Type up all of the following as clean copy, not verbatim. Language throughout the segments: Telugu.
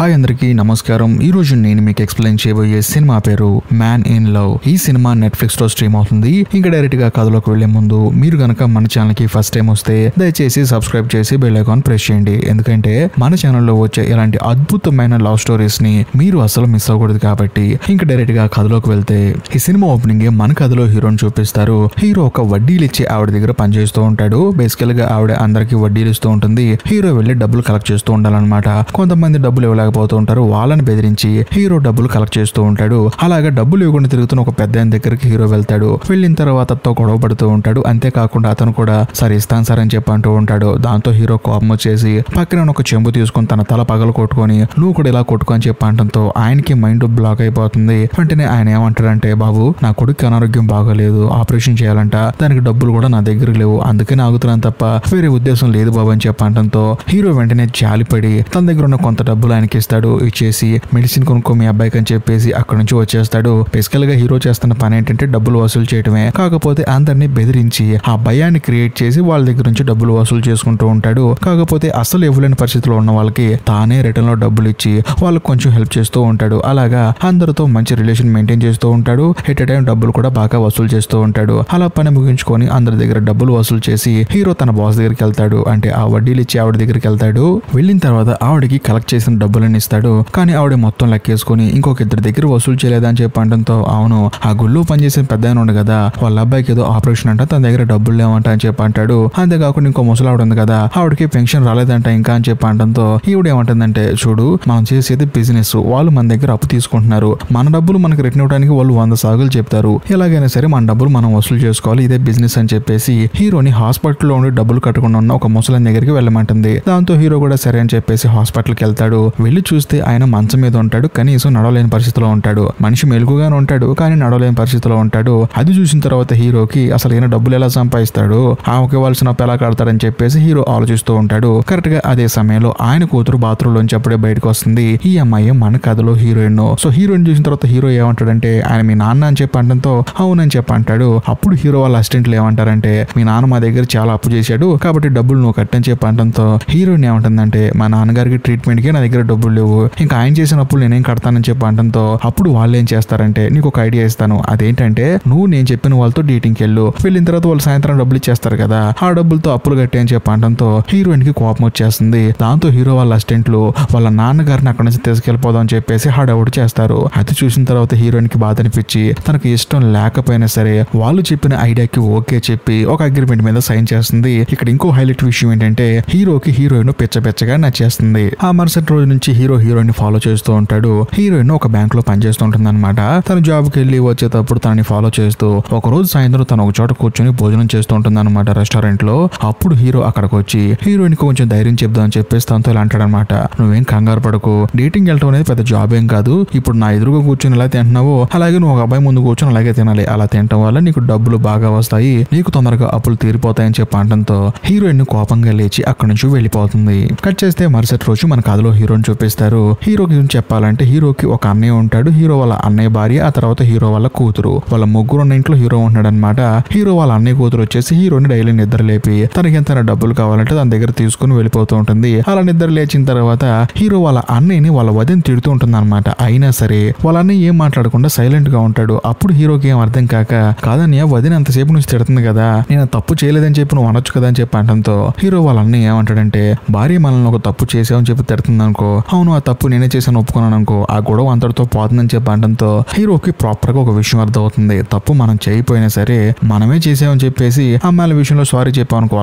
హాయ్ అందరికీ నమస్కారం. ఈ రోజు నేను మీకు ఎక్స్ప్లెయిన్ చేయబోయే సినిమా పేరు మ్యాన్ ఇన్ లవ్. ఈ సినిమా నెట్ఫ్లిక్స్ లో స్ట్రీమ్ అవుతుంది. ఇంకా డైరెక్ట్ గా కథలోకి వెళ్లే ముందు మీరు గనక మన ఛానల్ కి ఫస్ట్ టైం వస్తే దయచేసి సబ్స్క్రైబ్ చేసి బెల్ ఐకాన్ ప్రెస్ చేయండి. ఎందుకంటే మన ఛానల్లో వచ్చే ఇలాంటి అద్భుతమైన లవ్ స్టోరీస్ ని మీరు అసలు మిస్ అవ్వకూడదు కాబట్టి. ఇంకా డైరెక్ట్ గా కథలోకి వెళ్తే ఈ సినిమా ఓపెనింగ్ మన కథలో హీరోని చూపిస్తారు. హీరో ఒక వడ్డీలు ఇచ్చి ఆవిడ దగ్గర పనిచేస్తూ ఉంటాడు. బేసికల్ గా ఆవిడ అందరికి వడ్డీలు ఇస్తూ ఉంటుంది. హీరో వెళ్లి డబ్బులు కలెక్ట్ చేస్తూ ఉండాలన్నమాట. కొంతమంది డబ్బులు ఇవ్వలేకపోతూ ఉంటారు. వాళ్ళని బెదిరించి హీరో డబ్బులు కలెక్ట్ చేస్తూ ఉంటాడు. అలాగే డబ్బులు ఇవ్వకుండా తిరుగుతున్న ఒక పెద్ద ఆయన దగ్గరికి హీరో వెళ్తాడు. వెళ్ళిన తర్వాత అతనితో గొడవ పడుతూ ఉంటాడు. అంతేకాకుండా అతను కూడా సరే ఇస్తాను సార్ అని చెప్పి అంటూ ఉంటాడు. దాంతో హీరో కోపం వచ్చేసి పక్కన ఒక చెంబు తీసుకుని తన తల పగలు కొట్టుకొని నువ్వు కూడా ఇలా కొట్టుకో అని చెప్పి అంటంతో ఆయనకి మైండ్ బ్లాక్ అయిపోతుంది. వెంటనే ఆయన ఏమంటాడంటే, బాబు నా కొడుకు అనారోగ్యం బాగోలేదు, ఆపరేషన్ చేయాలంట, దానికి డబ్బులు కూడా నా దగ్గర లేవు, అందుకని ఆగుతున్నాను తప్ప వేరే ఉద్దేశం లేదు బాబు అని చెప్పి అంటంతో హీరో వెంటనే జాలిపడి తన దగ్గర ఉన్న కొంత డబ్బులు ఆయనకి ఇస్తాడు. ఇచ్చేసి మెడిసిన్ కొనుక్కో మీ అబ్బాయికి అని చెప్పేసి అక్కడ నుంచి వచ్చేస్తాడు. బేసికల్ గా హీరో చేస్తున్న పని ఏంటంటే డబ్బులు వసూలు చేయడమే. కాకపోతే అందరినీ బెదిరించి ఆ భయాన్ని క్రియేట్ చేసి వాళ్ళ దగ్గర నుంచి డబ్బులు వసూలు చేసుకుంటూ ఉంటాడు. కాకపోతే అసలు ఇవ్వలేని పరిస్థితిలో ఉన్న వాళ్ళకి తానే రిటర్న్ లో డబ్బులు ఇచ్చి వాళ్ళకి కొంచెం హెల్ప్ చేస్తూ ఉంటాడు. అలాగా అందరితో మంచి రిలేషన్ మెయింటైన్ చేస్తూ ఉంటాడు. ఎట్ ఎ టైం డబ్బులు కూడా బాగా వసూలు చేస్తూ ఉంటాడు. అలా పని ముగించుకొని అందరి దగ్గర డబ్బులు వసూలు చేసి హీరో తన బాస్ దగ్గరికి వెళ్తాడు. అంటే ఆ వడ్డీలు ఇచ్చి ఆవిడ దగ్గరికి వెళ్తాడు. వెళ్ళిన తర్వాత ఆవిడకి కలెక్ట్ చేసిన డబ్బులని ఇస్తాడు. కానీ ఆవిడ మొత్తం లెక్కేసుకుని ఇంకొక ఇద్దరి దగ్గర వసూలు చేయలేదని చెప్పి అంటంతో, అవును ఆ గుళ్ళు పనిచేసిన పెద్ద ఆయన ఉంది కదా, వాళ్ళ అబ్బాయికి ఏదో ఆపరేషన్ అంట, తన దగ్గర డబ్బులు లేవంట అని చెప్పి అంటాడు. అంతేకాకుండా ఇంకో ముసలావిడ ఉంది కదా, ఆవిడకి పెన్షన్ రాలేదంట ఇంకా అని చెప్పి అంటంతో ఈవిడ ఏమంటుందంటే, చూడు మనం చేసేది బిజినెస్, వాళ్ళు మన దగ్గర అప్పు తీసుకుంటున్నారు, మన డబ్బులు మనకి రిటర్న్ ఇవ్వడానికి వాళ్ళు 100 సాగులు చెప్తారు, ఎలాగైనా సరే మన డబ్బులు మనం వసూలు చేసుకోవాలి, ఇదే బిజినెస్ అని చెప్పేసి హీరోని హాస్పిటల్లో ఉండి డబ్బులు కట్టుకుని ఉన్న ఒక ముసలాయన దగ్గరికి వెళ్ళమంటుంది. దాంతో హీరో కూడా సరే అని చెప్పేసి హాస్పిటల్కి వెళ్తాడు. వెళ్ళి చూస్తే ఆయన మంచం మీద ఉంటాడు. కనీసం నడవలేని పరిస్థితిలో ఉంటాడు. మనిషి మెలుగుగానే ఉంటాడు కానీ నడవలేని పరిస్థితిలో ఉంటాడు. అది చూసిన తర్వాత హీరోకి అసలు ఈయన డబ్బులు ఎలా సంపాదిస్తాడు, ఆమెకి ఇవ్వాల్సిన అప్పు ఎలా కడతాడని చెప్పేసి హీరో ఆలోచిస్తూ ఉంటాడు. కరెక్ట్ గా అదే సమయంలో ఆయన కూతురు బాత్రూమ్ లోంచి అప్పుడే బయటకు వస్తుంది. ఈ అమ్మాయి మన కథలో హీరోయిన్. సో హీరోయిన్ చూసిన తర్వాత హీరో ఏమంటాడంటే, ఆయన మీ నాన్న అని చెప్పి అంటంతో అవునని చెప్పి అంటాడు. అప్పుడు హీరో వాళ్ళ అసిస్టెంట్లు ఏమంటారంటే, మీ నాన్న మా దగ్గర చాలా అప్పు చేశాడు కాబట్టి డబ్బులు నువ్వు కట్టని చెప్పి అంటంతో హీరోయిన్ ఏమంటుందంటే, మా నాన్నగారికి ట్రీట్మెంట్ కి నా దగ్గర డబ్బులు లేవు, ఇంకా ఆయన చేసిన అప్పులు నేనేం కడతానని చెప్పి అంటంతో అప్పుడు వాళ్ళు ఏం చేస్తారంటే, నీకు ఒక ఐడియా ఇస్తాను, అదేంటంటే నువ్వు నేను చెప్పిన వాళ్ళతో డేటింగ్కి వెళ్ళు, వెళ్ళిన తర్వాత వాళ్ళు సాయంత్రం డబ్బులు ఇచ్చేస్తారు కదా, ఆ డబ్బులతో అప్పులు కట్టే అని చెప్పి అంటంతో హీరోయిన్ కి కోపం వచ్చేస్తుంది. దాంతో హీరో వాళ్ళ అసిస్టెంట్లు వాళ్ళ నాన్నగారిని అక్కడ నుంచి తీసుకెళ్లిపోదాం అని చెప్పేసి హడావుడి చేస్తారు. అది చూసిన తర్వాత హీరోయిన్ కి బాధ అనిపించి తనకు ఇష్టం లేకపోయినా సరే వాళ్ళు చెప్పిన ఐడియాకి ఓకే చెప్పి ఒక అగ్రిమెంట్ మీద సైన్ చేస్తుంది. ఇక్కడ ఇంకో హైలైట్ విషయం ఏంటంటే హీరోకి హీరోయిన్ పిచ్చగా నచ్చేస్తుంది. ఆ మరుసటి రోజు నుంచి హీరో హీరోయిన్ ఫాలో చేస్తూ ఉంటాడు. హీరోయిన్ ఒక బ్యాంక్ లో పనిచేస్తూ ఉంటుంది అనమాట. తను జాబ్ కి వెళ్ళి వచ్చేటప్పుడు తనని ఫాలో చేస్తూ ఒక రోజు సాయంత్రం తను ఒక చోట కూర్చొని భోజనం చేస్తూ ఉంటుంది అనమాట రెస్టారెంట్ లో. అప్పుడు హీరో అక్కడికి వచ్చి హీరోయిన్ కి కొంచెం ధైర్యం చెప్దాం అని చెప్పేసి తనతో ఇలా అంటాడనమాట, నువ్వేం కంగారు పడకు, డేటింగ్ వెళ్ళటం అనేది పెద్ద జాబ్ ఏం కాదు, ఇప్పుడు నా ఎదురుగా కూర్చొని ఎలా తింటున్నావో అలాగే నువ్వు ఒక అబ్బాయి ముందు కూర్చొని అలాగే తినాలి, అలా తినటం వల్ల నీకు డబ్బులు బాగా వస్తాయి, నీకు తొందరగా అప్పులు తీరిపోతాయని చెప్పి అంటంతో హీరోయిన్ కోపంగా లేచి అక్కడి నుంచి వెళ్ళిపోతుంది. కట్ చేస్తే మరుసటి రోజు మన కథలో హీరోని చూపిస్తారు. హీరో గురించి చెప్పాలంటే హీరోకి ఒక అన్నయ్య ఉంటాడు. హీరో వాళ్ళ అన్నయ్య భార్య, ఆ తర్వాత హీరో వాళ్ళ కూతురు, వాళ్ళ ముగ్గురు ఉన్న ఇంట్లో హీరో ఉంటాడు అనమాట. హీరో వాళ్ళ అన్నయ్య కూతురు వచ్చేసి హీరోని డైలీ నిద్ర లేపి తనకి ఎంత డబ్బులు కావాలంటే తన దగ్గర తీసుకుని వెళ్ళిపోతూ ఉంటుంది. అలా నిద్ర లేచిన తర్వాత హీరో వాళ్ళ అన్నయ్యని వాళ్ళ వదిన తిడుతూ ఉంటుంది అనమాట. అయినా సరే వాళ్ళ అన్నయ్య ఏం మాట్లాడకుండా సైలెంట్ గా ఉంటాడు. అప్పుడు హీరోకి ఏం అర్థం కాక, కాదన్నయ్య వదిన అంతసేపు నుంచి తిడుతుంది కదా, నేను తప్పు చేయలేదని చెప్పి నువ్వు అనొచ్చు కదా అని చెప్పి అంటంతో హీరో వాళ్ళ అన్నయ్య ఏమంటాడంటే, భార్య మనల్ని ఒక తప్పు చేసావని చెప్పి తిడుతుంది అనుకో, అవును ఆ తప్పు నేనే చేశాను ఒప్పుకున్నాను అనుకో, ఆ గొడవ అంతటితో పోతుందని చెప్పి అంటంతో హీరోకి ప్రాపర్ గా ఒక విషయం అర్థం అవుతుంది. తప్పు మనం చేయకపోయినా సరే మనమే చేసామని చెప్పేసి అమ్మాయిల విషయంలో సారీ చెప్పాం అనుకో,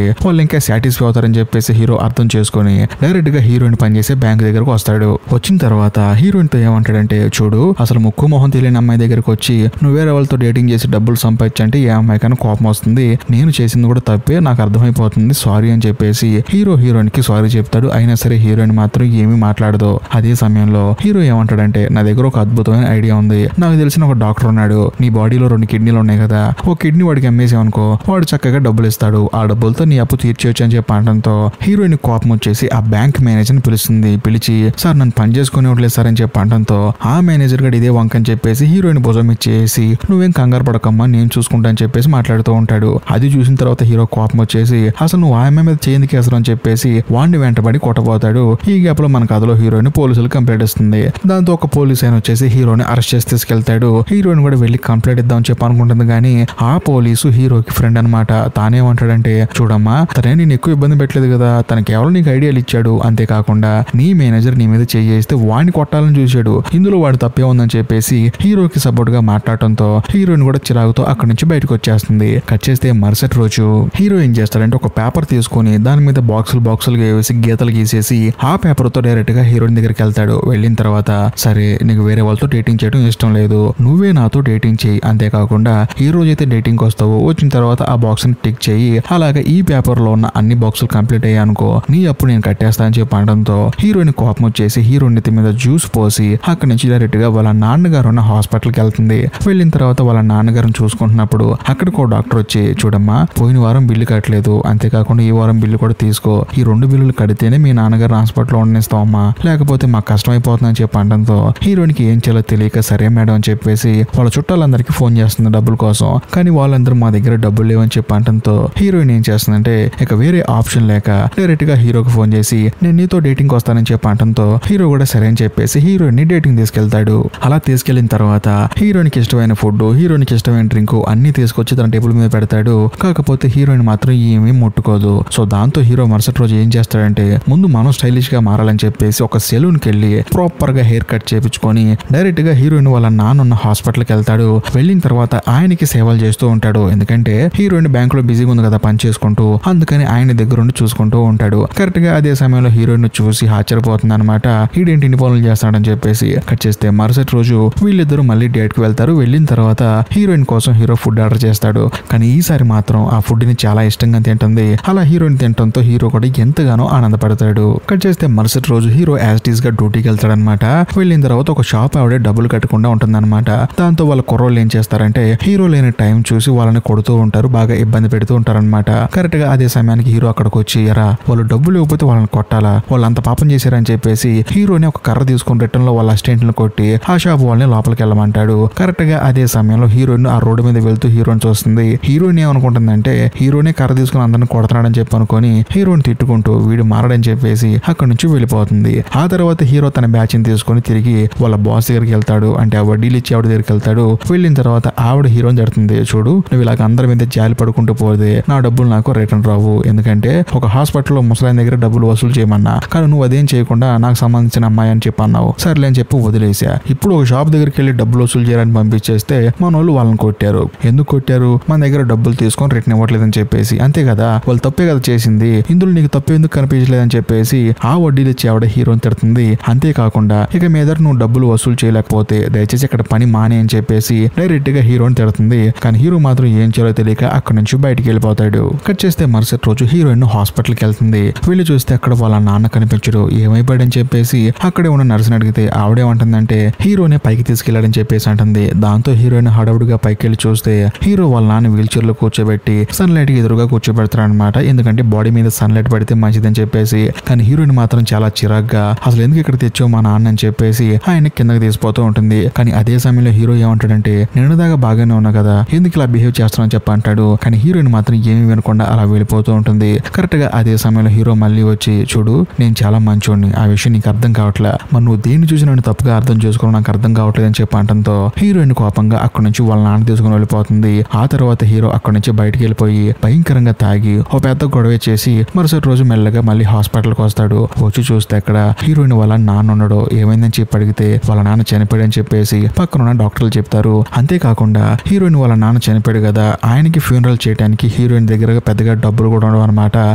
వాళ్ళు ఇంకా సాటిస్ఫై అవుతారని చెప్పేసి హీరో అర్థం చేసుకుని డైరెక్ట్ గా హీరోయిన్ పనిచేసే బ్యాంక్ దగ్గరకు వస్తాడు. వచ్చిన తర్వాత హీరోయిన్ తో ఏమంటాడంటే, చూడు అసలు ముక్కు మొహం తెలియని అమ్మాయి దగ్గరకు వచ్చి నువ్వు వేరే వాళ్ళతో డేటింగ్ చేసి డబ్బులు సంపాదించంటే ఏ అమ్మాయి కన్నా కోపం వస్తుంది, నేను చేసింది కూడా తప్పే, నాకు అర్థమైపోతుంది, సారీ అని చెప్పేసి హీరో హీరోయిన్ కి సారీ చెప్తాడు. అయినా సరే హీరోయిన్ మాత్రం ఏమీ మాట్లాడదు. అదే సమయంలో హీరో ఏమంటాడంటే, నా దగ్గర ఒక అద్భుతమైన ఐడియా ఉంది, నాకు తెలిసిన ఒక డాక్టర్ ఉన్నాడు, నీ బాడీలో 2 కిడ్నీలు ఉన్నాయి కదా, ఒక కిడ్నీ వాడికి అమ్మేసావనుకో వాడు చక్కగా డబ్బులు ఇస్తాడు, ఆ డబ్బులతో నీ అప్పు తీర్చేయచ్చు అని చెప్పి అనడంతో హీరోయిన్ కోపం వచ్చేసి ఆ బ్యాంక్ మేనేజర్ ని పిలుస్తుంది. పిలిచి, సార్ నన్ను పని చేసుకుని ఇవ్వట్లేదు సార్ అని చెప్పి అనడంతో ఆ మేనేజర్ గడు ఇదే వంకని చెప్పేసి హీరోయిన్ భుజం ఇచ్చేసి నువ్వేం కంగారు పడకమ్మా నేను చూసుకుంటా అని చెప్పేసి మాట్లాడుతూ ఉంటాడు. అది చూసిన తర్వాత హీరో కోపం వచ్చేసి, అసలు నువ్వు ఆ అమ్మాయి మీద చేయందుకు అసలు అని చెప్పేసి వాడిని వెంటబడి కొట్టబోతాడు. ఈ గ్యాప్ లో మన కథలో కథలో హీరోయిన్ పోలీసులు కంప్లైంట్ ఇస్తుంది. దాంతో ఒక పోలీస్ ఆయన వచ్చేసి హీరోని అరెస్ట్ చేసి తీసుకెళ్తాడు. హీరోయిన్ కూడా వెళ్లి కంప్లైంట్ ఇద్దామని చెప్పి అనుకుంటుంది కానీ ఆ పోలీసు హీరోకి ఫ్రెండ్ అనమాట. తానేమంటాడంటే, చూడమ్మా తనే నేను ఎక్కువ ఇబ్బంది పెట్టలేదు కదా, తన కేవలం నీకు ఐడియాలు ఇచ్చాడు, అంతేకాకుండా నీ మేనేజర్ నీ మీద చేస్తే వాడిని కొట్టాలని చూశాడు, ఇందులో వాడు తప్పే ఉందని చెప్పేసి హీరోకి సపోర్ట్ గా మాట్లాడటంతో హీరోయిన్ కూడా చిరాకుతో అక్కడి నుంచి బయటకు వచ్చేస్తుంది. కట్ చేస్తే మరుసటి రోజు హీరో ఏం చేస్తాడంటే ఒక పేపర్ తీసుకుని దాని మీద బాక్సులుగా వేసి గీతలు గీసేసి ఆ పేపర్ తో డైరెక్ట్ గా హీరోయిన్ దగ్గరికి వెళ్తాడు. వెళ్ళిన తర్వాత, సరే నీకు వేరే వాళ్ళతో డేటింగ్ చేయడం ఇష్టం లేదు, నువ్వే నాతో డేటింగ్ చేయి, అంతేకాకుండా ఈ రోజు అయితే డేటింగ్ వస్తావు, వచ్చిన తర్వాత ఆ బాక్స్ ని టిక్ చేయి, అలాగే ఈ పేపర్ లో ఉన్న అన్ని బాక్సులు కంప్లీట్ అయ్యానుకో నీ అప్పుడు నేను కట్టేస్తా అని చెప్పి అనడంతో హీరోయిన్ కోపం వచ్చేసి హీరోయిన్ నెత్తి మీద జ్యూస్ పోసి అక్కడి నుంచి డైరెక్ట్ గా వాళ్ళ నాన్నగారు ఉన్న హాస్పిటల్కి వెళ్తుంది. వెళ్ళిన తర్వాత వాళ్ళ నాన్నగారిని చూసుకుంటున్నప్పుడు అక్కడికి ఒక డాక్టర్ వచ్చి, చూడమ్మా పోయిన వారం బిల్లు కట్టలేదు, అంతేకాకుండా ఈ వారం బిల్లు కూడా తీసుకో, ఈ 2 బిల్లులు కడితేనే మీ నాన్నగారు హాస్పిటల్లో ఉండనిస్తామమ్మా, లేకపోతే మాకు కష్టం అయిపోతుందని చెప్పి అనడంతో హీరోయిన్ కి ఏం చేయాలో తెలియక సరే మేడం అని చెప్పేసి వాళ్ళ చుట్టాలందరికీ ఫోన్ చేస్తుంది డబ్బుల కోసం. కానీ వాళ్ళందరూ మా దగ్గర డబ్బులు లేవని చెప్పి అనడంతో హీరోయిన్ ఏం చేస్తుందంటే ఇక వేరే ఆప్షన్ లేక డైరెక్ట్ గా హీరోకి ఫోన్ చేసి నేను నీతో డేటింగ్ వస్తానని చెప్పి అనడంతో హీరో కూడా సరే అని చెప్పేసి హీరోయిన్ ని డేటింగ్ తీసుకెళ్తాడు. అలా తీసుకెళ్లిన తర్వాత హీరోయిన్ కి ఇష్టమైన ఫుడ్, హీరోయిన్ కి ఇష్టమైన డ్రింక్ అన్ని తీసుకొచ్చి తన టేబుల్ మీద పెడతాడు. కాకపోతే హీరోయిన్ మాత్రం ఏమీ ముట్టుకోదు. సో దాంతో హీరో మరుసటి రోజు ఏం చేస్తాడంటే ముందు మనం స్టైలిష్ గా మారాలని చెప్పేసి ఒక సెలూన్ కి వెళ్ళి ప్రాపర్ గా హెయిర్ కట్ చేపించుకొని డైరెక్ట్ గా హీరోయిన్ వాళ్ళ నాన్న హాస్పిటల్ కి వెళ్తాడు. వెళ్ళిన తర్వాత ఆయనకి సేవలు చేస్తూ ఉంటాడు. ఎందుకంటే హీరోయిన్ బ్యాంక్ లో బిజీగా ఉంది కదా పని చేసుకుంటూ, అందుకని ఆయన దగ్గర ఉండి చూసుకుంటూ ఉంటాడు. కరెక్ట్ గా అదే సమయంలో హీరోయిన్ చూసి ఆశ్చర్యపోతుంది అనమాట, ఈడేంటి ఇన్ని పనులు చేస్తాడని చెప్పేసి. కట్ చేస్తే మరుసటి రోజు వీళ్ళిద్దరూ మళ్ళీ డేట్ కి వెళ్తారు. వెళ్ళిన తర్వాత హీరోయిన్ కోసం హీరో ఫుడ్ ఆర్డర్ చేస్తాడు. కానీ ఈసారి మాత్రం ఆ ఫుడ్ ని చాలా ఇష్టంగా తింటుంది. అలా హీరోయిన్ తినడంతో హీరో కూడా ఎంతగానో ఆనందపడతాడు. కట్ చేస్తే మరుసటి రోజు హీరో యాజ్ టీజ్ గా డ్యూటీకి వెళ్తాడనమాట. వెళ్ళిన తర్వాత ఒక షాప్ ఆవిడే డబ్బులు కట్టకుండా ఉంటుందన్నమాట. దాంతో వాళ్ళ కుర్రోళ్ళు ఏం చేస్తారంటే హీరో లేని టైం చూసి వాళ్ళని కొడుతూ ఉంటారు, బాగా ఇబ్బంది పెడుతూ ఉంటారనమాట. కరెక్ట్ గా అదే సమయానికి హీరో అక్కడికి వచ్చి, ఎరా వాళ్ళు డబ్బులు ఇవ్వకపోతే వాళ్ళని కొట్టాలా, వాళ్ళు అంత పాపం చేశారని చెప్పేసి హీరోని ఒక కర్ర తీసుకుని రిటర్న్ లో వాళ్ళ అసిస్టెంట్లను కొట్టి ఆ షాప్ వాళ్ళని లోపలికి వెళ్ళమంటాడు. కరెక్ట్ గా అదే సమయంలో హీరోయిన్ ఆ రోడ్డు మీద వెళ్తూ హీరోని చూస్తుంది. హీరోయిన్ ఏమనుకుంటుందంటే హీరోనే కర్ర తీసుకుని అందరిని కొడుతున్నాడని చెప్పి అనుకుని హీరోని తిట్టుకుంటూ వీడు మారడని చెప్పేసి అక్కడి నుంచి వెళ్ళిపోతుంది. ఆ తర్వాత హీరో తన బ్యాచ్ ని తీసుకుని తిరిగి వాళ్ళ బాస్ దగ్గరికి వెళ్తాడు. అంటే ఆ వడ్డీలు ఇచ్చి ఆవిడ దగ్గరికి వెళ్తాడు. వెళ్ళిన తర్వాత ఆవిడ హీరోని తిడుతుంది, చూడు నువ్వు ఇలాగ అందరి మీద జాలి పడుకుంటూ పోతే నా డబ్బులు నాకు రిటర్న్ రావు, ఎందుకంటే ఒక హాస్పిటల్లో ముసలాయన దగ్గర డబ్బులు వసూలు చేయమన్నా, కానీ నువ్వు అదేం చేయకుండా నాకు సంబంధించిన అమ్మాయి అని చెప్పి అన్నావు, సర్లే అని చెప్పి వదిలేసా. ఇప్పుడు ఒక షాప్ దగ్గరికి వెళ్ళి డబ్బులు వసూలు చేయడానికి పంపించేస్తే మన వాళ్ళు వాళ్ళని కొట్టారు. ఎందుకు కొట్టారు, మన దగ్గర డబ్బులు తీసుకొని రిటర్న్ ఇవ్వట్లేదని చెప్పేసి. అంతే కదా, వాళ్ళు తప్పే కదా చేసింది, ఇందులో నీకు తప్పే ఎందుకు కనిపించలేదని చెప్పేసి ఆ వడ్డీలు ఇచ్చి ఆవిడ హీరోని తిడుతుంది. అంతేకాకుండా ఇక మీద నువ్వు డబ్బులు వసూలు చేయలేకపోతే దయచేసి ఇక్కడ పని మానే అని చెప్పేసి డైరెక్ట్ గా హీరోని తిడుతుంది. కానీ హీరో మాత్రం ఏం చేయాలో తెలియక అక్కడి నుంచి బయటికి వెళ్ళిపోతాడు. కట్ చేస్తే మరుసటి రోజు హీరోయిన్ హాస్పిటల్కి వెళ్తుంది. వెళ్ళి చూస్తే అక్కడ వాళ్ళ నాన్న కనిపించడు. ఏమైపోయాడని చెప్పేసి అక్కడే ఉన్న నర్సుని అడిగితే ఆవిడేమంటుందంటే హీరోనే పైకి తీసుకెళ్లాడని చెప్పేసి అంటుంది. దాంతో హీరోయిన్ హడావుడిగా పైకి వెళ్ళి చూస్తే హీరో వాళ్ళ నాన్న వీల్ చైర్ లో కూర్చోబెట్టి సన్ లైట్ కి ఎదురుగా కూర్చోబెడతాడు అనమాట. ఎందుకంటే బాడీ మీద సన్ లైట్ పడితే మంచిదని చెప్పేసి. కానీ హీరోయిన్ మాత్రం చాలా చిరాగ్గా అసలు ఎందుకు ఇక్కడ తెచ్చావు మా నాన్న అని చెప్పేసి ఆయన కిందకి తీసిపోతూ ఉంటుంది. కానీ అదే సమయంలో హీరో ఏమంటాడంటే నేను దాకా బాగానే ఉన్నా కదా, ఎందుకు ఇలా బిహేవ్ చేస్తానని చెప్పి అంటాడు. కానీ హీరోయిన్ మాత్రం ఏమీ వినకుండా అలా వెళ్ళిపోతూ ఉంటుంది. కరెక్ట్ గా అదే సమయంలో హీరో మళ్ళీ వచ్చి, చూడు నేను చాలా మంచోడిని, ఆ విషయం నీకు అర్థం కావట్లే, మరి నువ్వు దేన్ని చూసి నన్ను తప్పుగా అర్థం చేసుకోవడం నాకు అర్థం కావట్లేదు అని చెప్పి అంటంతో హీరోయిన్ కోపంగా అక్కడి నుంచి వాళ్ళ నాన్న తీసుకుని వెళ్ళిపోతుంది. ఆ తర్వాత హీరో అక్కడి నుంచి బయటికి వెళ్ళిపోయి భయంకరంగా తాగి ఒక పెద్ద గొడవ చేసి మరుసటి రోజు మెల్లగా మళ్ళీ హాస్పిటల్కి వస్తాడు. వచ్చి చూస్తే అక్కడ హీరోయిన్ వాళ్ళ నాన్న ఉన్నాడు. ఏమైందని చెప్పి అడిగితే వాళ్ళ నాన్న చనిపోయాడని చెప్పేసి పక్కనున్న డాక్టర్లు చెప్తారు. అంతేకాకుండా హీరోయిన్ వాళ్ళ నాన్న చనిపోయాడు కదా, ఆయనకి ఫ్యూనరల్ చేయడానికి హీరోయిన్ దగ్గర పెద్దగా డబ్బులు కూడా ఉండవు అనమాట.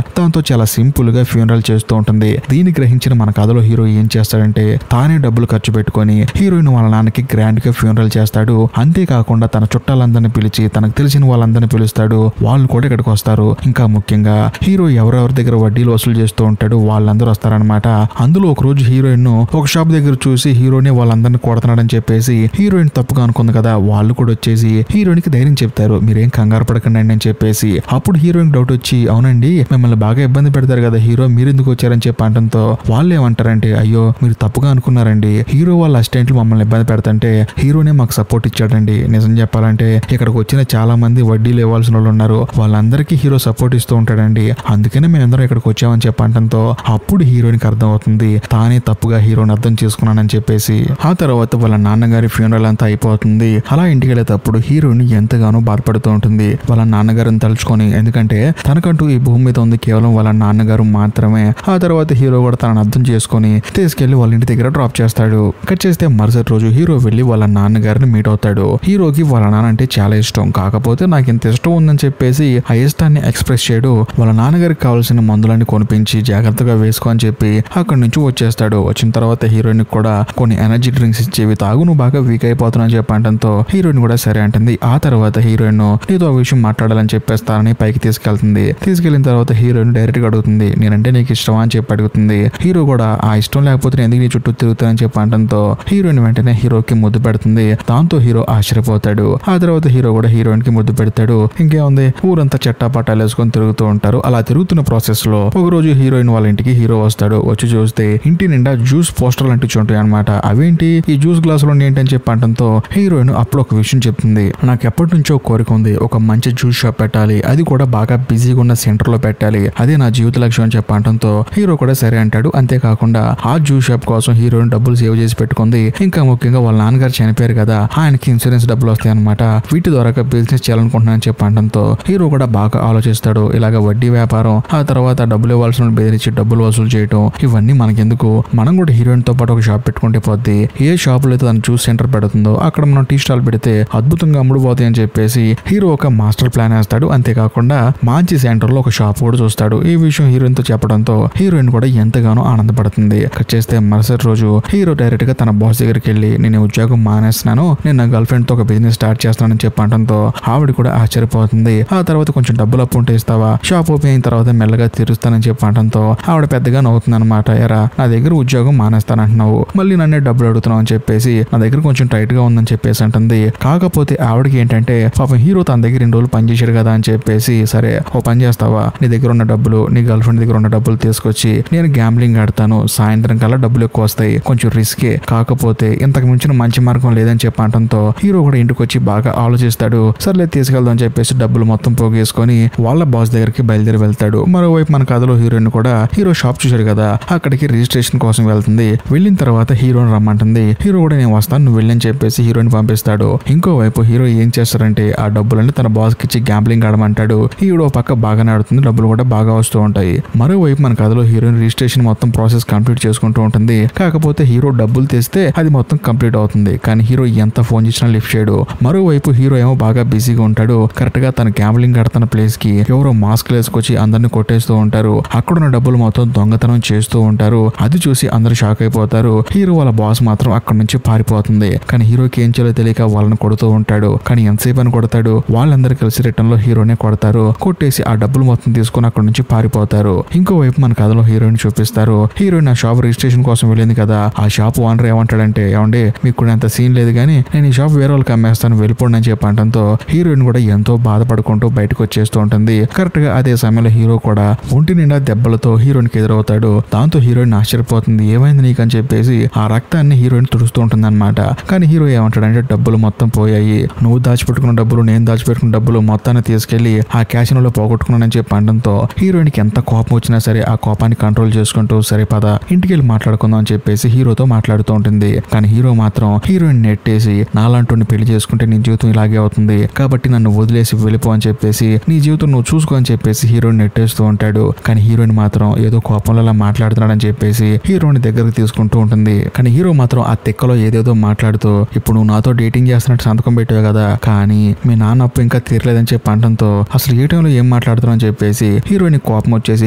దాంతో చాలా సింపుల్ గా ఫ్యూనరల్ చేస్తూ ఉంటుంది. దీన్ని గ్రహించిన మన కథలో హీరో ఏం చేస్తాడంటే తానే డబ్బులు ఖర్చు పెట్టుకొని హీరోయిన్ వాళ్ళ నాన్నకి గ్రాండ్ గా ఫ్యూనరల్ చేస్తాడు. అంతేకాకుండా తన చుట్టాలందరినీ పిలిచి తనకు తెలిసిన వాళ్ళందరినీ పిలుస్తాడు. వాళ్ళు కూడా ఇక్కడికి వస్తారు. ఇంకా ముఖ్యంగా హీరో ఎవరెవరి దగ్గర వడ్డీలు వసూలు చేస్తూ ఉంటాడు వాళ్ళందరూ వస్తారనమాట. అందులో ఒక రోజు హీరోయిన్ ఒక షాప్ దగ్గర చూసి హీరోనే వాళ్ళందరినీ కొడుతున్నాడని చెప్పేసి హీరోయిన్ తప్పుగా అనుకుంది కదా, వాళ్ళు కూడా వచ్చేసి హీరోయిన్ కి ధైర్యం చెప్తారు, మీరేం కంగారు పడకండి అని చెప్పేసి. అప్పుడు హీరోయిన్ డౌట్ వచ్చి, అవునండి మిమ్మల్ని బాగా ఇబ్బంది పెడతారు కదా హీరో, మీరు ఎందుకు వచ్చారని చెప్పి అంటంతో వాళ్ళు ఏమంటారంటే, అయ్యో మీరు తప్పుగా అనుకున్నారండి, హీరో వాళ్ళ అసిస్టెంట్లు మమ్మల్ని ఇబ్బంది పెడతంటే హీరోనే మాకు సపోర్ట్ ఇచ్చాడండి. నిజం చెప్పాలంటే ఇక్కడికి వచ్చిన చాలా మంది వడ్డీలు ఇవ్వాల్సిన వాళ్ళు ఉన్నారు, వాళ్ళందరికీ హీరో సపోర్ట్ ఇస్తూ ఉంటాడండి, అందుకనే మేమందరం ఇక్కడికి వచ్చామని చెప్పి అంటంతో అప్పుడు హీరోయిన్ కి అర్థం అవుతుంది ఉంటుంది తానే తప్పుగా హీరోని అర్థం చేసుకున్నానని చెప్పేసి. ఆ తర్వాత వాళ్ళ నాన్నగారి ఫ్యూనరల్ అంతా అయిపోతుంది. అలా ఇంటికి వెళ్ళేటప్పుడు హీరోయిన్ ఎంతగానో బాధపడుతూ ఉంటుంది వాళ్ళ నాన్నగారిని తలుచుకొని. ఎందుకంటే తనకంటూ ఈ భూమి మీద ఉంది కేవలం వాళ్ళ నాన్నగారు మాత్రమే. ఆ తర్వాత హీరో కూడా తనను అర్థం చేసుకొని తీసుకెళ్లి వాళ్ళ ఇంటి దగ్గర డ్రాప్ చేస్తాడు. కట్ చేస్తే మరుసటి రోజు హీరో వెళ్లి వాళ్ళ నాన్నగారిని మీట్ అవుతాడు. హీరోకి వాళ్ళ నాన్న అంటే చాలా ఇష్టం. కాకపోతే నాకు ఇంత ఇష్టం ఉందని చెప్పేసి ఆ ఇష్టాన్ని ఎక్స్ప్రెస్ చేయడు. వాళ్ళ నాన్నగారికి కావాల్సిన మందులన్నీ కొనిపించి జాగ్రత్తగా వేసుకో అని చెప్పి అక్కడి నుంచి వచ్చేస్తాడు. వచ్చిన తర్వాత హీరోయిన్ కూడా కొన్ని ఎనర్జీ డ్రింక్స్ ఇచ్చేవి తాగు, నువ్వు బాగా వీక్ అయిపోతున్నా అని చెప్పంటంతో హీరోయిన్ కూడా సరే అంటుంది. ఆ తర్వాత హీరోయిన్ నీతో ఆ విషయం మాట్లాడాలని చెప్పేస్తానని పైకి తీసుకెళ్తుంది. తీసుకెళ్లిన తర్వాత హీరోయిన్ డైరెక్ట్ గా అడుగుతుంది నేనంటే నీకు ఇష్టమా అని చెప్పి అడుగుతుంది. హీరో కూడా ఆ ఇష్టం లేకపోతే ఎందుకు నీ చుట్టూ తిరుగుతానని చెప్పంటంతో హీరోయిన్ వెంటనే హీరోకి ముద్దు పెడుతుంది. దాంతో హీరో ఆశ్చర్యపోతాడు. ఆ తర్వాత హీరో కూడా హీరోయిన్ కి ముద్దు పెడతాడు. ఇంకేముంది ఊరంతా చెట్టా పట్టాలు వేసుకొని తిరుగుతూ ఉంటారు. అలా తిరుగుతున్న ప్రాసెస్ లో ఒక రోజు హీరోయిన్ వాళ్ళ ఇంటికి హీరో వస్తాడు. వచ్చి చూస్తే ఇంటి నిండా జ్యూస్ పోస్టర్లు అంటించుంటాయి అనమాట. అవేంటి ఈ జ్యూస్ గ్లాసులో ఏంటని చెప్పంటంతో హీరోయిన్ అప్పుడు ఒక విషయం చెప్తుంది. నాకు ఎప్పటి నుంచో కోరిక ఉంది, ఒక మంచి జ్యూస్ షాప్ పెట్టాలి, అది కూడా బాగా బిజీగా ఉన్న సెంటర్ లో పెట్టాలి, అదే నా జీవిత లక్ష్యం అని చెప్పంటంతో హీరో కూడా సరే అంటాడు. అంతేకాకుండా ఆ జ్యూస్ షాప్ కోసం హీరోయిన్ డబ్బులు సేవ్ చేసి పెట్టుకుంది. ఇంకా ముఖ్యంగా వాళ్ళ నాన్నగారు చనిపోయారు కదా, ఆయనకి ఇన్సూరెన్స్ డబ్బులు వస్తాయి అనమాట, వీటి ద్వారా బిజినెస్ చేయాలనుకుంటున్నానని చెప్పంటంతో హీరో కూడా బాగా ఆలోచిస్తాడు. ఇలాగ వడ్డీ వ్యాపారం, ఆ తర్వాత డబ్బులు ఇవ్వాల్సిన బెదిరించి డబ్బులు వసూలు చేయటం, ఇవన్నీ మనకెందుకు, మనం కూడా హీరోయిన్ తో పాటు ఒక షాప్ పెట్టుకుంటే పోద్ది. ఏ షాప్ లో అయితే తను జ్యూస్ సెంటర్ పెడుతుందో అక్కడ మనం టీ స్టాల్ పెడితే అద్భుతంగా అమ్ముడుపోతాయి అని చెప్పేసి హీరో ఒక మాస్టర్ ప్లాన్ వేస్తాడు. అంతేకాకుండా మంచి సెంటర్ లో ఒక షాప్ కూడా చూస్తాడు. ఈ విషయం హీరోయిన్ తో చెప్పడంతో హీరోయిన్ కూడా ఎంతగానో ఆనందపడుతుంది. కట్ చేస్తే మరుసటి రోజు హీరో డైరెక్ట్ గా తన బాస్ దగ్గరికి వెళ్ళి నేను ఉద్యోగం మానేస్తున్నాను, నేను నా గర్ల్ ఫ్రెండ్ తో ఒక బిజినెస్ స్టార్ట్ చేస్తానని చెప్పడంతో ఆవిడ కూడా ఆశ్చర్యపోతుంది. ఆ తర్వాత కొంచెం డబ్బులు అప్పు ఉంటే ఇస్తావా, షాప్ ఓపెన్ అయిన తర్వాత మెల్లగా తీరుస్తానని చెప్పడంతో ఆవిడ పెద్దగా నవ్వుతుంది అనమాట. ఎరా నా దగ్గర ఉద్యోగం మానేస్తానంటున్నావు, మళ్ళీ నన్నే డబ్బులు అడుగుతున్నావు అని చెప్పేసి నా దగ్గర కొంచెం టైట్ గా ఉందని చెప్పేసి అంటుంది. కాకపోతే ఆవిడకి ఏంటంటే పాపం హీరో తన దగ్గర 2 రోజులు పనిచేశాడు కదా అని చెప్పేసి సరే ఓ పని చేస్తావా, నీ దగ్గర ఉన్న డబ్బులు నీ గర్ల్ ఫ్రెండ్ దగ్గర ఉన్న డబ్బులు తీసుకొచ్చి నేను గ్యాంబ్లింగ్ ఆడతాను, సాయంత్రం కల్లా డబ్బులు ఎక్కువ వస్తాయి, కొంచెం రిస్కే, కాకపోతే ఇంతకు మించిన మంచి మార్గం లేదని చెప్పడంతో హీరో కూడా ఇంటికి వచ్చి బాగా ఆలోచిస్తాడు. సర్లే తీసుకెళ్దాం అని చెప్పేసి డబ్బులు మొత్తం పోగేసుకొని వాళ్ళ బాస్ దగ్గరికి బయలుదేరి వెళ్తాడు. మరోవైపు మన కథలో హీరోయిన్ కూడా హీరో షాప్ చూశాడు కదా, అక్కడికి రిజిస్ట్రేషన్ కోసం వెళ్తుంది. వెళ్ళిన తర్వాత హీరోని రమ్మంటుంది. హీరో కూడా నేను వస్తాను నువ్వు వెళ్ళని చెప్పేసి హీరోని పంపిస్తాడు. ఇంకోవైపు హీరో ఏం చేస్తారంటే ఆ డబ్బులన్నీ తన బాస్ కి ఇచ్చి గ్యాంబ్లింగ్ ఆడమంటాడు. హీరో పక్క బాగానే ఆడుతుంది, డబ్బులు కూడా బాగా వస్తూ ఉంటాయి. మరోవైపు మన కథలో హీరోయిన్ రిజిస్ట్రేషన్ మొత్తం ప్రాసెస్ కంప్లీట్ చేసుకుంటూ ఉంటుంది. కాకపోతే హీరో డబ్బులు తెస్తే అది మొత్తం కంప్లీట్ అవుతుంది, కానీ హీరో ఎంత ఫోన్ చేసినా లిఫ్ట్ చేయడు. మరోవైపు హీరో ఏమో బాగా బిజీగా ఉంటాడు. కరెక్ట్ గా తన గ్యాంబ్లింగ్ ఆడుతున్న ప్లేస్ కి ఎవరో మాస్క్ వేసుకొచ్చి అందరిని కొట్టేస్తూ ఉంటారు. అక్కడున్న డబ్బులు మొత్తం దొంగతనం చేస్తూ ఉంటారు. అది చూసి అందరూ షాక్ అయిపోతారు. హీరో వాళ్ళ బాస్ మాత్రం అక్కడి నుంచి పారిపోతుంది. కానీ హీరోకి ఏం చేయాలో తెలియక వాళ్ళని కొడుతూ ఉంటాడు. కానీ ఎంతసేపు అని కొడతాడు, వాళ్ళందరూ కలిసి రిటర్న్ లో హీరోనే కొడతారు. కొట్టేసి ఆ డబ్బులు మొత్తం తీసుకుని అక్కడి నుంచి పారిపోతారు. ఇంకోవైపు మన కథలో హీరోయిన్ చూపిస్తారు. హీరోయిన్ ఆ షాప్ రిజిస్ట్రేషన్ కోసం వెళ్ళింది కదా, ఆ షాప్ ఓనర్ ఏమంటాడంటే ఏమండి మీకు కూడా అంత సీన్ లేదు కానీ నేను ఈ షాప్ వేరే వాళ్ళకి అమ్మేస్తాను వెళ్ళిపోండి అని చెప్పడంతో హీరోయిన్ కూడా ఎంతో బాధపడుకుంటూ బయటకు వచ్చేస్తూ ఉంటుంది. కరెక్ట్ గా అదే సమయంలో హీరో కూడా ఒంటి నిండా దెబ్బలతో హీరోయిన్ కి ఎదురవుతాడు. దాంతో హీరోయిన్ ఆశ్చర్యపోతుంది, ఏమైంది నీకు అని చెప్పేసి ఆ రక్తాన్ని హీరోయిన్ తుడుస్తూ ఉంటుంది అనమాట. కానీ హీరో ఏమంటాడంటే డబ్బులు మొత్తం పోయాయి, నువ్వు దాచిపెట్టుకున్న డబ్బులు నేను దాచిపెట్టుకున్న డబ్బులు మొత్తాన్ని తీసుకెళ్లి ఆ క్యాసినోలో పోగొట్టుకున్నానని చెప్పి అనడంతో హీరోయిన్ కి ఎంత కోపం వచ్చినా సరే ఆ కోపాన్ని కంట్రోల్ చేసుకుంటూ సరే పద ఇంటికి వెళ్ళి మాట్లాడుకుందాం అని చెప్పేసి హీరోతో మాట్లాడుతూ ఉంటుంది. కానీ హీరో మాత్రం హీరోయిన్ నెట్టేసి నాలాంటి పెళ్లి చేసుకుంటే నీ జీవితం ఇలాగే అవుతుంది, కాబట్టి నన్ను వదిలేసి వెళ్ళిపో అని చెప్పేసి నీ జీవితం నువ్వు చూసుకో అని చెప్పేసి హీరోయిన్ నెట్టేస్తూ ఉంటాడు. కానీ హీరోయిన్ మాత్రం ఏదో కోపంలో అలా మాట్లాడుతున్నాడని చెప్పేసి హీరోని దగ్గరకు తీసుకుంటూ ఉంటుంది. కానీ హీరో మాత్రం ఆ తెక్కలో ఏదేదో మాట్లాడుతూ ఇప్పుడు నువ్వు నాతో డేటింగ్ చేస్తున్నట్టు సంతకం పెట్టావు కదా, కానీ మీ నాన్న అప్పు ఇంకా తీరలేదని చెప్పి అనడంతో అసలు ఏ టైంలో ఏం మాట్లాడుతున్నావు అని చెప్పేసి హీరోయిన్ కోపం వచ్చేసి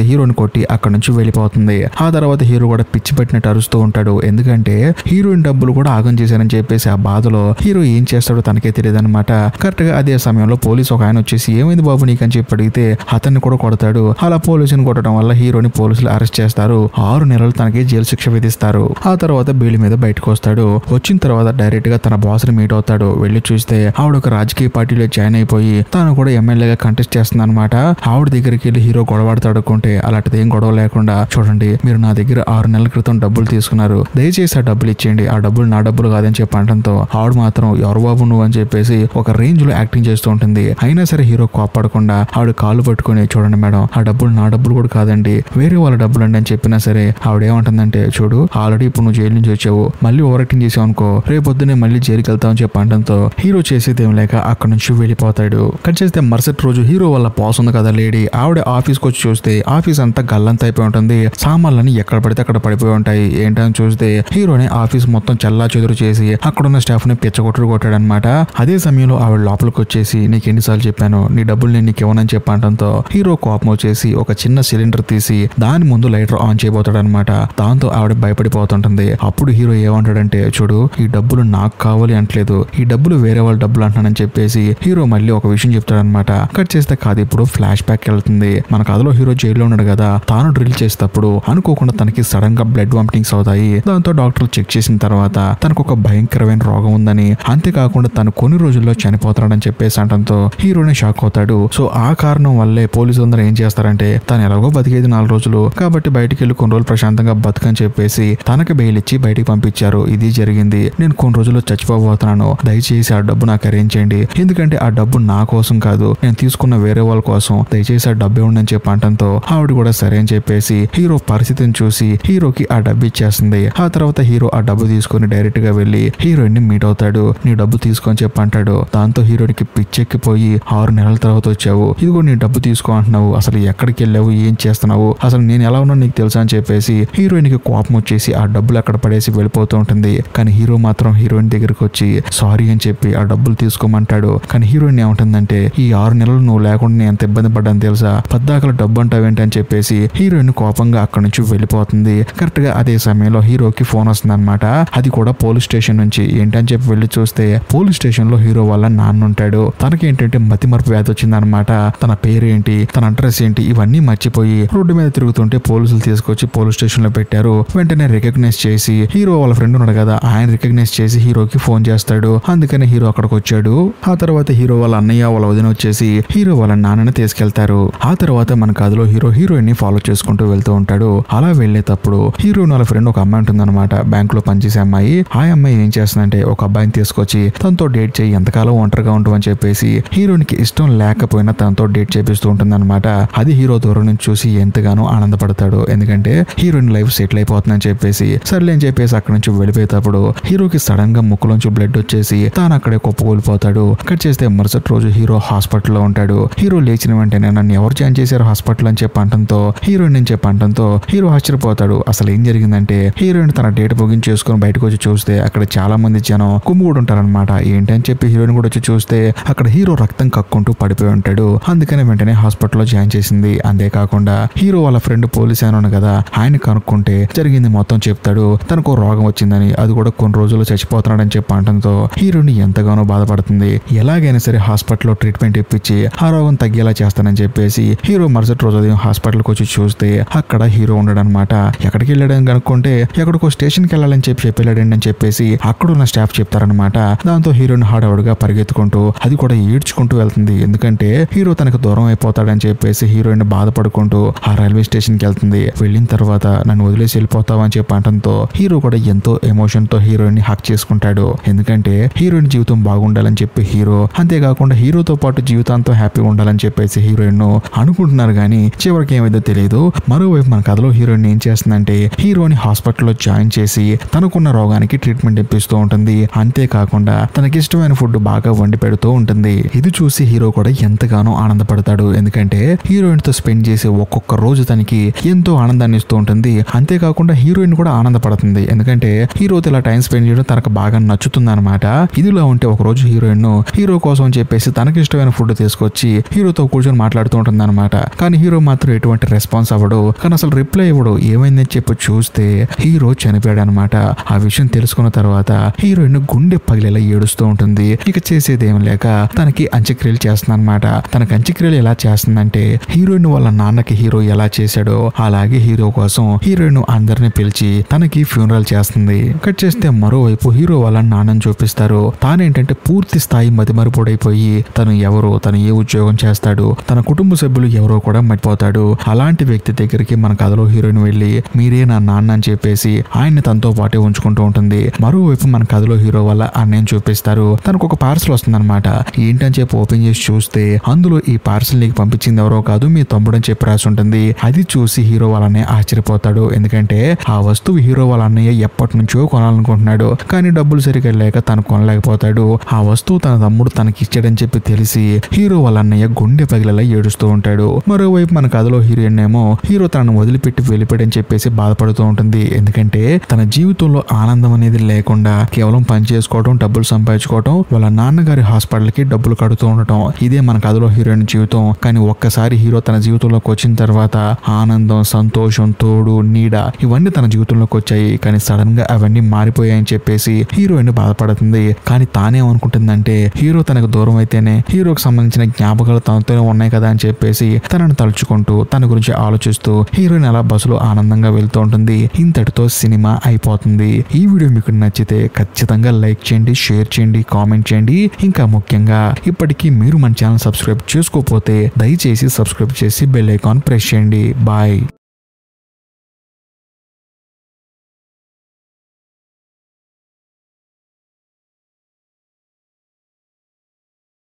హీరోని కొట్టి అక్కడ నుంచి వెళ్ళిపోతుంది. ఆ తర్వాత హీరో కూడా పిచ్చి పెట్టినట్టు అరుస్తూ ఉంటాడు. ఎందుకంటే హీరోయిన్ డబ్బులు కూడా ఆగం చేశారని చెప్పేసి ఆ బాధలో హీరో ఏం చేస్తాడో తనకే తెలియదు అనమాట. కరెక్ట్ గా అదే సమయంలో పోలీసు ఒక ఆయన వచ్చేసి ఏమైంది బాబు నీకని చెప్పి అడిగితే అతన్ని కూడా కొడతాడు. అలా పోలీసుని కొట్టడం వల్ల హీరోని పోలీసులు అరెస్ట్ చేస్తారు. 6 నెలలు తనకి జైలు శిక్ష విధిస్తారు. ఆ తర్వాత బెయిల్ మీద బయటకు వస్తాడు. వచ్చిన తర్వాత డైరెక్ట్ గా తన బాస్ ని మీట్ అవుతాడు. వెళ్లి చూస్తే ఆవిడ ఒక రాజకీయ పార్టీలో జాయిన్ అయిపోయి తాను కూడా ఎమ్మెల్యేగా కంటెస్ట్ చేస్తుంది అనమాట. ఆవిడ దగ్గరికి వెళ్ళి హీరో గొడవడతాడు అనుకుంటే అలాంటిది ఏం గొడవ లేకుండా చూడండి మీరు నా దగ్గర 6 నెలల క్రితం డబ్బులు తీసుకున్నారు, దయచేసి ఆ డబ్బులు ఇచ్చేయండి, ఆ డబ్బులు నా డబ్బులు కాదని చెప్పి అనడంతో ఆవిడ మాత్రం ఎవరు బాబు నువ్వు అని చెప్పేసి ఒక రేంజ్ లో యాక్టింగ్ చేస్తూ ఉంటుంది. అయినా సరే హీరో కోప్పడకుండా ఆవిడ కాళ్ళు పట్టుకుని చూడండి మేడం ఆ డబ్బులు నా డబ్బులు కూడా కాదండి వేరే వాళ్ళ డబ్బులు అండి అని చెప్పినా సరే ఆవిడేమంటుందంటే, చూడు ఆల్రెడీ ఇప్పుడు నువ్వు జైలు నుంచి వచ్చావు, మళ్ళీ ఓవర్ యాక్టింగ్ చేసావు అనుకో రేపొద్దునే మళ్ళీ జైలుకి వెళ్తావని చెప్పి అనడంతో హీరో చేసేదేం లేక అక్కడ నుంచి వెళ్ళిపోతాడు. కట్ చేస్తే మరుసటి రోజు హీరో వాళ్ళ బాస్ ఉంది కదా లేడీ, ఆవిడ ఆఫీస్కి వచ్చి చూస్తే ఆఫీస్ అంతా గల్లంత అయిపోయి ఉంటుంది. సామాన్లన్నీ ఎక్కడ పడితే అక్కడ పడిపోయి ఉంటాయి. ఏంటని చూస్తే హీరోని ఆఫీస్ మొత్తం చల్లా చెదురు చేసి అక్కడున్న స్టాఫ్ ని పిచ్చగొట్టుడు కొట్టాడనమాట. అదే సమయంలో ఆవిడ లోపలికి వచ్చేసి, నీకు ఎన్నిసార్లు చెప్పాను నీ డబ్బులు నేను నీకు ఇవ్వనని చెప్పడంతో హీరో కోపం వచ్చేసి ఒక చిన్న సిలిండర్ తీసి దాని ముందు లైటర్ ఆన్ చేయబోతాడు అనమాట. దాంతో ఆవిడ భయపడిపోతుంటుంది. అప్పుడు హీరో ఏమంటాడంటే, చూడు ఈ డబ్బులు నాకు కావాలి అంటలేదు, ఈ డబ్బులు వేరే వాళ్ళ డబ్బులు అంటున్నానని చెప్పేసి హీరో మళ్ళీ ఒక విషయం చెప్తాడనమాట. కట్ చేస్తే కాదు ఇప్పుడు ఫ్లాష్ బ్యాక్ వెళ్తుంది. మన కథలో హీరో జైల్లో ఉన్నాడు కదా, తాను డ్రిల్ చేసేటప్పుడు అనుకోకుండా తనకి సడన్ గా బ్లడ్ వామిటింగ్స్ అవుతాయి. దాంతో డాక్టర్లు చెక్ చేసిన తర్వాత తనకు ఒక భయంకరమైన రోగం ఉందని, అంతేకాకుండా తను కొన్ని రోజుల్లో చనిపోతాడని చెప్పేసి అనడంతో హీరోనే షాక్ అవుతాడు. సో ఆ కారణం వల్లే పోలీసులందరూ ఏం చేస్తారంటే, తను ఎలాగో బతికేది 4 రోజులు కాబట్టి బయటికి వెళ్ళి కొన్ని రోజులు ప్రశాంతంగా బతుకని చెప్పేసి తనకు బెయిల్ ఇచ్చి బయటికి పంపించారు. ఇది జరిగింది, నేను కొన్ని రోజుల్లో చచ్చిపోబోతున్నాను, దయచేసి ఆ డబ్బు నాకు అరేంజ్ చేయండి, ఎందుకంటే ఆ డబ్బు నా కోసం కాదు, నేను తీసుకున్న వేరే వాళ్ళ కోసం, దయచేసి ఆ డబ్బు ఇవ్వండి చెప్పి అనడంతో ఆవిడ కూడా సరే అని చెప్పేసి హీరో పరిస్థితిని చూసి హీరోకి ఆ డబ్బు ఇచ్చేస్తుంది. ఆ తర్వాత హీరో ఆ డబ్బు తీసుకుని డైరెక్ట్ గా వెళ్లి హీరోయిన్ ని మీట్ అవుతాడు. నీ డబ్బు తీసుకొని చెప్పి అంటాడు. దాంతో హీరోయిన్కి పిచ్చెక్కిపోయి 6 నెలల తర్వాత వచ్చావు, ఇదిగో నీ డబ్బు తీసుకో అంటున్నావు, అసలు ఎక్కడికి వెళ్ళావు, ఏం చేస్తున్నావు, అసలు నేను ఎలా ఉన్నా నీకు తెలుసా అని చెప్పేసి హీరోయిన్ కి కోపం వచ్చేసి ఆ డబ్బులు అక్కడ పడేసి వెళ్ళిపోతూ ఉంటుంది. కానీ హీరో మాత్రం హీరోయిన్ దగ్గరికి వచ్చి సారీ అని చెప్పి ఆ డబ్బులు తీసుకోమంటాడు. కానీ హీరోయిన్ ఏమంటుందంటే, ఈ 6 నెలలు నువ్వు లేకుండా నేను ఎంత ఇబ్బంది పడ్డాను తెలుసా, పద్దాకల డబ్బు అంటావేంటి అని చెప్పేసి హీరోయిన్ కోపంగా అక్కడి నుంచి వెళ్ళిపోతుంది. కరెక్ట్ గా అదే సమయంలో హీరోకి ఫోన్ వస్తుంది అనమాట. అది కూడా పోలీస్ స్టేషన్ నుంచి. ఏంటని చెప్పి వెళ్ళి చూస్తే పోలీస్ స్టేషన్ లో హీరో వాళ్ళ నాన్న ఉంటాడు. తనకేంటంటే మతిమరుపు వ్యాధి వచ్చిందనమాట. తన పేరేంటి, తన అడ్రస్ ఏంటి ఇవన్నీ మర్చిపోయి రోడ్డు మీద తిరుగుతుంటే పోలీసులు తీసుకొచ్చి పోలీస్ స్టేషన్ లో పెట్టారు. వెంటనే రికగ్నైజ్ చేసి హీరో వాళ్ళ ఫ్రెండ్ ఉన్నాడు కదా, ఆయన రికగ్నైజ్ చేసి హీరోకి ఫోన్ చేస్తాడు. అందుకని హీరో అక్కడికి వచ్చాడు. ఆ తర్వాత హీరో వాళ్ళ అన్నయ్య వాళ్ళ వదిన వచ్చేసి హీరో వాళ్ళ నాన్నని తీసుకెళ్తారు. ఆ తర్వాత మన కథలో హీరో హీరోయిన్ ని ఫాలో చేసుకుంటూ వెళ్తూ ఉంటాడు. అలా వెళ్లేటప్పుడు హీరోయిన్ వాళ్ళ ఫ్రెండ్ ఒక అమ్మాయి ఉంటుందన్నమాట, బ్యాంక్ లో పనిచేసే అమ్మాయి. ఆ అమ్మాయి ఏం చేస్తుందంటే ఒక అబ్బాయిని తీసుకొచ్చి తనతో డేట్ చేయి, ఎంతకాలం ఒంటరిగా ఉంటావు అని చెప్పేసి హీరోయిన్ కి ఇష్టం లేకపోయినా తనతో డేట్ చేపిస్తూ ఉంటుందన్నమాట. అది హీరో దూరం నుంచి చూసి ఎంతగానో ఆనందపడతాడు, ఎందుకంటే హీరోయిన్ లైఫ్ సెటిల్ అయిపోతుందని చెప్పేసి. సర్లే అని చెప్పేసి అక్కడి నుంచి వెళ్ళిపోయేటప్పుడు హీరోకి సడన్ గా ముక్కులోంచి బ్లడ్ వచ్చేసి తాను అక్కడే కుప్పకూలిపోతాడు. కట్ చేస్తే మరుసటి రోజు హీరో హాస్పిటల్లో ఉంటాడు. హీరో లేచిన వెంటనే నన్ను ఎవరు జాయిన్ చేశారు హాస్పిటల్ అని చెప్పి అంటంతో హీరోయిన్ అని చెప్పి అంటంతో హీరో ఆశ్చర్యపోతాడు. అసలు ఏం జరిగిందంటే హీరోయిన్ తన డేట్ ముగించేసుకుని బయటకు వచ్చి చూస్తే అక్కడ చాలా మంది జనం కుమ్ముడు ఉంటారనమాట. ఏంటని చెప్పి హీరోయిన్ కూడా వచ్చి చూస్తే అక్కడ హీరో రక్తం కక్కుంటూ పడిపోయి ఉంటాడు. అందుకనే వెంటనే హాస్పిటల్లో జాయిన్ చేసింది. అంతేకాకుండా హీరో వాళ్ళ ఫ్రెండ్ పోలీస్ ఆయన కదా, ఆయన కనుక్కుంటే జరిగింది మొత్తం చెప్తాడు. తనకు రోగం వచ్చిందని, అది కూడా కొన్ని రోజులు చచ్చిపోతున్నాడని చెప్పి అనడంతో హీరోయిన్ ఎంతగానో బాధపడుతుంది. ఎలాగైనా సరే హాస్పిటల్లో ట్రీట్మెంట్ ఇప్పించి ఆ రోగం తగ్గేలా చేస్తానని చెప్పేసి హీరో మరుసటి రోజు ఉదయం హాస్పిటల్కి వచ్చి చూస్తే అక్కడ హీరో ఉండడనమాట. ఎక్కడికి వెళ్ళాడని కనుక్కుంటే ఎక్కడికో స్టేషన్కి వెళ్ళాలని చెప్పి వెళ్ళాడండి అని చెప్పేసి అక్కడున్న స్టాఫ్ చెప్తారనమాట. దాంతో హీరోయిన్ హడావుడిగా పరిగెత్తుకుంటూ, అది కూడా ఈడ్చుకుంటూ వెళ్తుంది. ఎందుకంటే హీరో తనకు దూరం అయిపోతాడని చెప్పేసి హీరోయిన్ బాధపడుకుంటూ ఆ రైల్వే స్టేషన్కి వెళ్తుంది. వెళ్ళిన తర్వాత నన్ను వదిలేసి వెళ్ళిపోతావు అని చెప్పి అనడంతో హీరో కూడా ఎంతో ఎమోషన్ తో హీరోయిన్ ని హక్ చేసుకుంటాడు. ఎందుకంటే హీరోయిన్ జీవితం బాగుండాలని చెప్పి హీరో, అంతేకాకుండా హీరోతో పాటు జీవితాంతో హ్యాపీగా ఉండాలని చెప్పేసి హీరోయిన్ అనుకుంటున్నారు. కానీ చివరికి ఏమైందో తెలియదు. మరోవైపు మన కథలో హీరోయిన్ ఏం చేస్తుందంటే హీరోని హాస్పిటల్లో జాయిన్ చేసి తనకున్న రోగానికి ట్రీట్మెంట్ ఇప్పిస్తూ ఉంటుంది. అంతేకాకుండా తనకి ఇష్టమైన ఫుడ్ బాగా వండి పెడుతూ ఉంటుంది. ఇది చూసి హీరో కూడా ఎంతగానో ఆనందపడతాడు. ఎందుకంటే హీరోయిన్ తో స్పెండ్ చేసే ఒక్కొక్క రోజు తనకి ఎంతో ఆనందాన్ని ఇస్తూ ఉంటుంది. అంతేకాకుండా హీరోయిన్ కూడా ఆనందపడుతుంది. ఎందుకంటే హీరోతో ఇలా టైం స్పెండ్ చేయడం తనకు బాగా నచ్చుతుంది అనమాట. ఇదిలో ఉంటే ఒక రోజు హీరోయిన్ హీరో కోసం చెప్పేసి తనకి ఇష్టమైన ఫుడ్ తీసుకొచ్చి హీరోతో కూర్చొని మాట్లాడుతూ ఉంటుంది అనమాట. కానీ హీరో మాత్రం ఎటువంటి రెస్పాన్స్ అవ్వడు. కానీ అసలు రిప్లై ఇవ్వడు. ఏమైందని చెప్పి చూస్తే హీరో చనిపోయాడు అనమాట. ఆ విషయం తెలుసుకున్న తర్వాత హీరోయిన్ గుండె పగిలేలా ఏడుస్తూ ఉంటుంది. ఇక చేసేదేం లేక తనకి అంత్యక్రియలు చేస్తుంది అనమాట. తనకి అంత్యక్రియలు ఎలా చేస్తుందంటే హీరోయిన్ వాళ్ళ నాన్నకి హీరో ఎలా చేశాడో అలాగే హీరో కోసం హీరోయిన్ అందరిని పిలిచి తనకి ఫ్యూనరల్ చేస్తుంది. కట్ చేస్తే మరోవైపు హీరో వాళ్ళ నాన్నని చూపిస్తారు. తానేంటంటే పూర్తి స్థాయి మతిమరుపుడైపోయి తను ఎవరో, తను ఏ ఉద్యోగం చేస్తాడు, తన కుటుంబ సభ్యులు ఎవరో కూడా మర్చిపోతాడు. అలాంటి వ్యక్తి దగ్గరికి మన కథలో హీరోయిన్ వెళ్ళి మీరే నా నాన్న అని చెప్పేసి ఆయన్ని తనతో పాటే ఉంచుకుంటూ ఉంటుంది. మరోవైపు మన కథలో హీరో వాళ్ళ అన్నయ్యని చూపిస్తారు. తనకు ఒక పార్సల్ వస్తుందన్నమాట. ఏంటని చెప్పి ఓపెన్ చేసి చూస్తే అందులో ఈ పార్సల్ నీకు పంపించింది ఎవరో కాదు మీ తమ్ముడు అని చెప్పి రాసి ఉంటుంది. అది చూసి హీరో వాళ్ళనే ఆశ్చర్యపోతాడు. కొనలేకపోతాడు. ఎందుకంటే ఆ వస్తువు హీరో వాళ్ళ అన్నయ్య ఎప్పటి నుంచో కొనాలనుకుంటున్నాడు, కానీ డబ్బులు సరిగ్గా లేక తను కొనలేకపోతాడు. ఆ వస్తువు తన తమ్ముడు తనకి ఇచ్చాడని చెప్పి తెలిసి హీరో వాళ్ళ అన్నయ్య గుండె పగిలేలా ఏడుస్తూ ఉంటాడు. మరోవైపు మన కథలో హీరోయిన్ ఏమో హీరో తనను వదిలిపెట్టి వెళ్ళిపోయాడని చెప్పేసి బాధపడుతూ ఉంటుంది. ఎందుకంటే తన జీవితంలో ఆనందం అనేది లేకుండా కేవలం పని చేసుకోవడం, డబ్బులు సంపాదించుకోవడం, వాళ్ళ నాన్నగారి హాస్పిటల్ కి డబ్బులు కడుతూ ఉండటం, ఇదే మన కథలో హీరోయిన్ జీవితం. కానీ ఒక్కసారి హీరో తన జీవితంలోకి వచ్చిన తర్వాత ఆనందం, సంతోషం, తోడు, నీడ ఇవన్నీ తన జీవితంలోకి వచ్చాయి. కానీ సడన్ గా అవన్నీ మారిపోయాయని చెప్పేసి హీరోయిన్ బాధపడుతుంది. కానీ తానేమనుకుంటుందంటే హీరో తనకు దూరం అయితేనే హీరోకి సంబంధించిన జ్ఞాపకాలు తనతోనే ఉన్నాయి కదా అని చెప్పేసి తనను తలుచుకుంటూ తన గురించి ఆలోచిస్తూ హీరోయిన్ అలా బస్సులో ఆనందంగా వెళ్తూ ఉంటుంది. ఇంతటితో సినిమా అయిపోతుంది. ఈ వీడియో మీకు నచ్చితే ఖచ్చితంగా లైక్ చేయండి, షేర్ చేయండి, కామెంట్ చేయండి. ఇంకా ముఖ్యంగా ఇప్పటికీ మీరు మన ఛానల్ సబ్స్క్రైబ్ చేసుకోకపోతే దయచేసి సబ్స్క్రైబ్ చేసి బెల్ ఐకాన్ ప్రెస్ చేయండి. బాయ్.